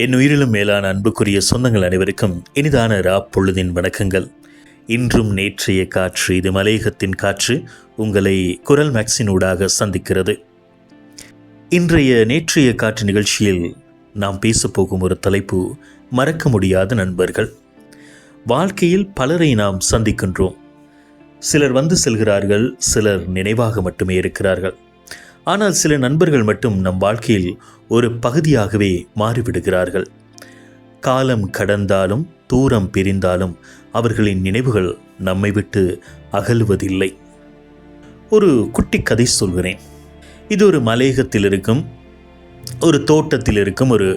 என் உயிரிலும் மேலான அன்புக்குரிய சொந்தங்கள் அனைவருக்கும் இனிதான பொழுதின் வணக்கங்கள். இன்றும் நேற்றைய காற்று, இது மலையகத்தின் காற்று உங்களை குரல் மேக்ஸினூடாக சந்திக்கிறது. இன்றைய நேற்றைய காற்று நிகழ்ச்சியில் நாம் பேசப்போகும் ஒரு தலைப்பு, மறக்க முடியாத நண்பர்கள். வாழ்க்கையில் பலரை நாம் சந்திக்கின்றோம். சிலர் வந்து செல்கிறார்கள், சிலர் நினைவாக மட்டுமே இருக்கிறார்கள். ஆனால் சில நண்பர்கள் மட்டும் நம் வாழ்க்கையில் ஒரு பகுதியாகவே மாறிவிடுகிறார்கள். காலம் கடந்தாலும் தூரம் பிரிந்தாலும் அவர்களின் நினைவுகள் நம்மை விட்டு அகலுவதில்லை. ஒரு குட்டி கதை சொல்கிறேன். இது ஒரு மலையகத்தில் இருக்கும் ஒரு தோட்டத்தில் இருக்கும் ஒரு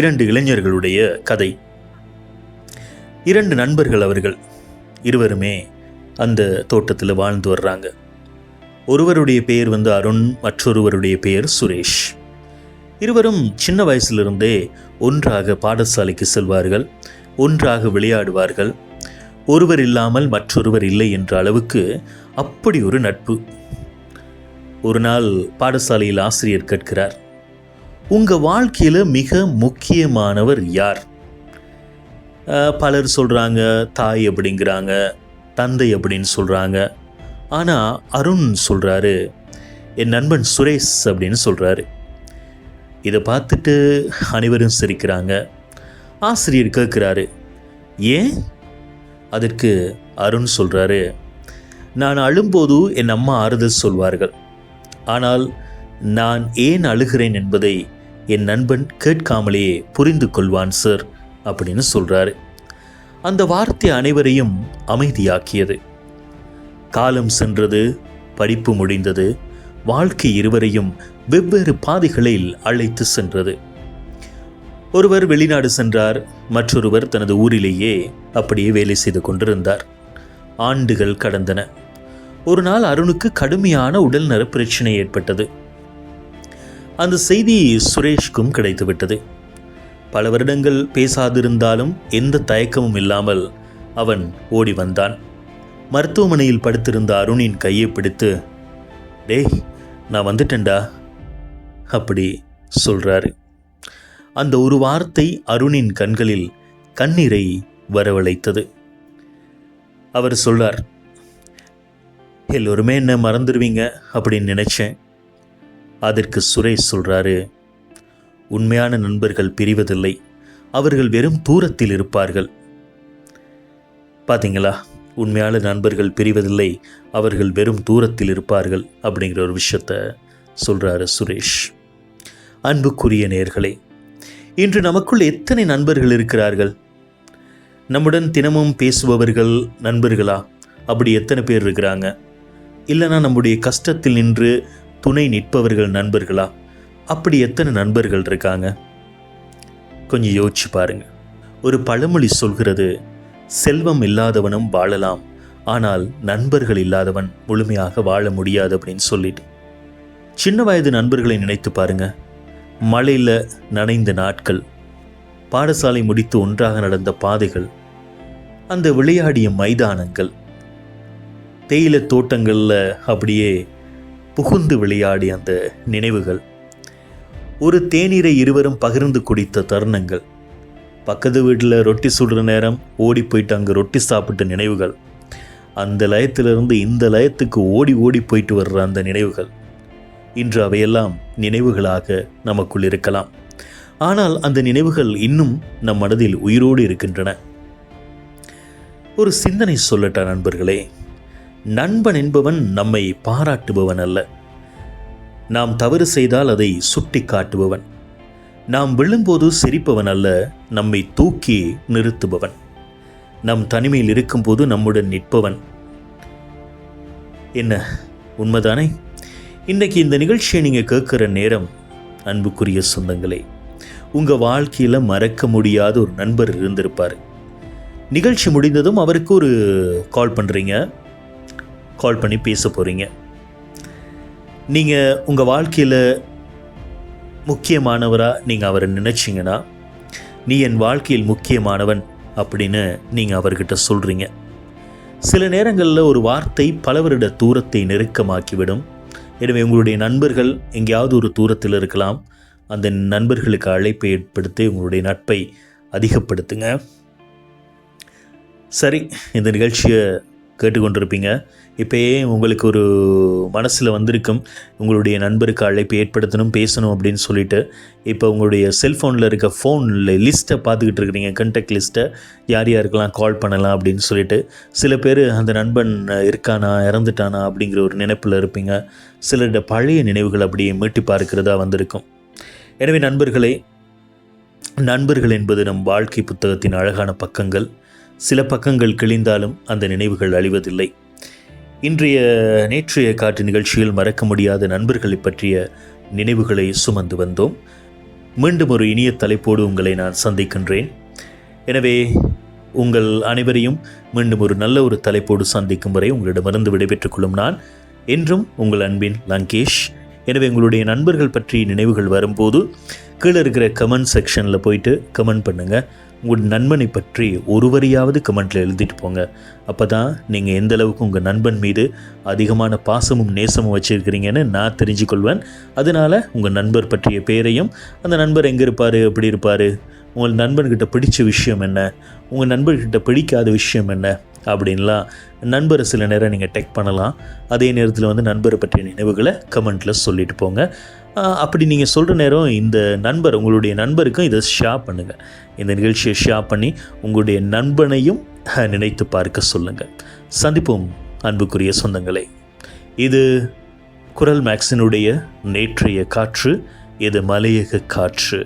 2 இளைஞர்களுடைய கதை. 2 நண்பர்கள் அவர்கள். இருவருமே அந்த தோட்டத்தில் வாழ்ந்து வர்றாங்க. ஒருவருடைய பெயர் அருண், மற்றொருவருடைய பெயர் சுரேஷ். இருவரும் சின்ன வயசிலிருந்தே ஒன்றாக பாடசாலைக்கு செல்வார்கள், ஒன்றாக விளையாடுவார்கள். ஒருவர் இல்லாமல் மற்றொருவர் இல்லை என்ற அளவுக்கு அப்படி ஒரு நட்பு. ஒரு நாள் பாடசாலையில் ஆசிரியர் கேட்கிறார், உங்கள் வாழ்க்கையில் மிக முக்கியமானவர் யார்? பலர் சொல்கிறாங்க தாய் அப்படிங்கிறாங்க, தந்தை அப்படின்னு சொல்கிறாங்க. ஆனால் அருண் சொல்கிறாரு, என் நண்பன் சுரேஷ் அப்படின்னு சொல்கிறாரு. இதை பார்த்துட்டு அனைவரும் சிரிக்கிறாங்க. ஆசிரியர் கேட்குறாரு, ஏன்? அதற்கு அருண் சொல்கிறாரு, நான் அழும்போது என் அம்மா ஆறுதல் சொல்வார்கள். ஆனால் நான் ஏன் அழுகிறேன் என்பதை என் நண்பன் கேட்காமலேயே புரிந்து கொள்வான் சார் அப்படின்னு சொல்கிறாரு. அந்த வார்த்தை அனைவரையும் அமைதியாக்கியது. காலம் சென்றது, படிப்பு முடிந்தது, வாழ்க்கை இருவரையும் வெவ்வேறு பாதைகளில் அழைத்து சென்றது. ஒருவர் வெளிநாடு சென்றார், மற்றொருவர் தனது ஊரிலேயே அப்படியே வேலை செய்து கொண்டிருந்தார். ஆண்டுகள் கடந்தன. ஒரு நாள் அருணுக்கு கடுமையான உடல்நல பிரச்சனை ஏற்பட்டது. அந்த செய்தி சுரேஷ்க்கும் கிடைத்துவிட்டது. பல வருடங்கள் பேசாதிருந்தாலும் எந்த தயக்கமும் இல்லாமல் அவன் ஓடி வந்தான். மருத்துவமனையில் படுத்திருந்த அருணின் கையை பிடித்து, டேய் நான் வந்துட்டேன்டா அப்படி சொல்கிறாரு. அந்த ஒரு வார்த்தை அருணின் கண்களில் கண்ணீரை வரவழைத்தது. அவர் சொல்றார், எல்லோருமே என்ன மறந்துடுவீங்க அப்படின்னு நினைச்சேன். அதற்கு சுரேஷ் சொல்றாரு, உண்மையான நண்பர்கள் பிரிவதில்லை, அவர்கள் வெறும் தூரத்தில் இருப்பார்கள். பார்த்தீங்களா, உண்மையான நண்பர்கள் பிரிவதில்லை, அவர்கள் வெறும் தூரத்தில் இருப்பார்கள் அப்படிங்கிற ஒரு விஷயத்த சொல்கிறாரு சுரேஷ். அன்புக்குரிய நேயர்களே, இன்று நமக்குள் எத்தனை நண்பர்கள் இருக்கிறார்கள்? நம்முடன் தினமும் பேசுபவர்கள் நண்பர்களா? அப்படி எத்தனை பேர் இருக்கிறாங்க? இல்லைனா நம்முடைய கஷ்டத்தில் நின்று துணை நிற்பவர்கள் நண்பர்களா? அப்படி எத்தனை நண்பர்கள் இருக்காங்க? கொஞ்சம் யோசிச்சு பாருங்க. ஒரு பழமொழி சொல்கிறது, செல்வம் இல்லாதவனும் வாழலாம், ஆனால் நண்பர்கள் இல்லாதவன் முழுமையாக வாழ முடியாது அப்படின்னு சொல்லிட்டு. சின்ன வயது நண்பர்களை நினைத்து பாருங்க. மழையில் நனைந்த நாட்கள், பாடசாலை முடித்து ஒன்றாக நடந்த பாதைகள், அந்த விளையாடிய மைதானங்கள், தேயிலை தோட்டங்களில் அப்படியே புகுந்து விளையாடிய அந்த நினைவுகள், ஒரு தேநீரை இருவரும் பகிர்ந்து குடித்த தருணங்கள், பக்கத்து வீட்டில் ரொட்டி சுடுற நேரம் ஓடி போயிட்டு அங்கே ரொட்டி சாப்பிட்ட நினைவுகள், அந்த லயத்திலிருந்து இந்த லயத்துக்கு ஓடி ஓடி போயிட்டு வர்ற அந்த நினைவுகள், இன்று அவையெல்லாம் நினைவுகளாக நமக்குள் இருக்கலாம். ஆனால் அந்த நினைவுகள் இன்னும் நம் மனதில் உயிரோடு இருக்கின்றன. ஒரு சிந்தனை சொல்லட்ட நண்பர்களே, நண்பன் என்பவன் நம்மை பாராட்டுபவன் அல்ல. நாம் தவறு செய்தால் அதை சுட்டி காட்டுபவன். நாம் விழும்போது சிரிப்பவன் அல்ல, நம்மை தூக்கி நிறுத்துபவன். நம் தனிமையில் இருக்கும்போது நம்முடன் நிற்பவன். என்ன உண்மைதானே? இன்றைக்கி இந்த நிகழ்ச்சியை நீங்கள் கேட்குற நேரம், அன்புக்குரிய சொந்தங்களே, உங்கள் வாழ்க்கையில் மறக்க முடியாத ஒரு நண்பர் இருந்திருப்பார். நிகழ்ச்சி முடிந்ததும் அவருக்கு ஒரு கால் பண்ணுறீங்க, கால் பண்ணி பேச போகிறீங்க. நீங்கள் உங்கள் வாழ்க்கையில் முக்கியமானவராக நீங்கள் அவரை நினச்சிங்கன்னா, நீ என் வாழ்க்கையில் முக்கியமானவன் அப்படின்னு நீங்கள் அவர்கிட்ட சொல்கிறீங்க. சில நேரங்களில் ஒரு வார்த்தை பலவரிட தூரத்தை நெருக்கமாக்கிவிடும். எனவே உங்களுடைய நண்பர்கள் எங்கேயாவது ஒரு தூரத்தில் இருக்கலாம், அந்த நண்பர்களுக்கு அழைப்பை ஏற்படுத்தி உங்களுடைய நட்பை அதிகப்படுத்துங்க. சரி, இந்த நிகழ்ச்சியை கேட்டுக்கொண்டிருப்பீங்க. இப்போயே உங்களுக்கு ஒரு மனசில் வந்திருக்கும், உங்களுடைய நண்பருக்கு அழைப்பு ஏற்படுத்தணும், பேசணும் அப்படின்னு சொல்லிட்டு. இப்போ உங்களுடைய செல்ஃபோனில் இருக்க ஃபோனில் லிஸ்ட்டை பார்த்துக்கிட்டு இருக்கிறீங்க, கண்டெக்ட் லிஸ்ட்டை, யார் யாருக்கெல்லாம் கால் பண்ணலாம் அப்படின்னு சொல்லிட்டு. சில பேர் அந்த நண்பன் இருக்கானா, இறந்துட்டானா அப்படிங்கிற ஒரு நினைப்பில் இருப்பீங்க. சிலருடைய பழைய நினைவுகள் அப்படியே மீட்டி பார்க்கிறதா வந்திருக்கும். எனவே நண்பர்கள் என்பது நம் வாழ்க்கை புத்தகத்தின் அழகான பக்கங்கள். சில பக்கங்கள் கிழிந்தாலும் அந்த நினைவுகள் அழிவதில்லை. நேற்றைய காற்று நிகழ்ச்சியில் மறக்க முடியாத நண்பர்களை பற்றிய நினைவுகளை சுமந்து வந்தோம். மீண்டும் ஒரு இனிய தலைப்போடு உங்களை நான் சந்திக்கின்றேன். எனவே உங்கள் அனைவரையும் மீண்டும் ஒரு நல்ல ஒரு தலைப்போடு சந்திக்கும் வரை உங்களிடமிருந்து விடைபெற்றுக் கொள்ளும் நான் என்றும் உங்கள் அன்பின் லங்கேஷ். எனவே உங்களுடைய நண்பர்கள் பற்றி நினைவுகள் வரும்போது கீழே இருக்கிற கமெண்ட் செக்ஷனில் போயிட்டு கமெண்ட் பண்ணுங்கள். உங்கள் நண்பனை பற்றி ஒரு வரியாவது கமெண்ட்டில் எழுதிட்டு போங்க. அப்போ தான் நீங்கள் எந்த அளவுக்கு உங்கள் நண்பன் மீது அதிகமான பாசமும் நேசமும் வச்சுருக்கிறீங்கன்னு நான் தெரிஞ்சுக்கொள்வேன். அதனால் உங்கள் நண்பர் பற்றிய பேரையும், அந்த நண்பர் எங்கே இருப்பார், எப்படி இருப்பார், உங்கள் நண்பர்கிட்ட பிடிச்ச விஷயம் என்ன, உங்கள் நண்பர்கிட்ட பிடிக்காத விஷயம் என்ன அப்படின்லாம் நண்பரை சில நேரம் நீங்கள் டெக் பண்ணலாம். அதே நேரத்தில் நண்பரை பற்றிய நினைவுகளை கமெண்ட்டில் சொல்லிட்டு போங்க. அப்படி நீங்கள் சொல்கிற நேரம் உங்களுடைய நண்பருக்கும் இதை ஷேர் பண்ணுங்கள். இந்த நிகழ்ச்சியை ஷேர் பண்ணி உங்களுடைய நண்பனையும் நினைத்து பார்க்க சொல்லுங்கள். சந்திப்போம் அன்புக்குரிய சொந்தங்களே. இது குரல் மேக்ஸினுடைய நேற்றைய காற்று, இது மலையக காற்று.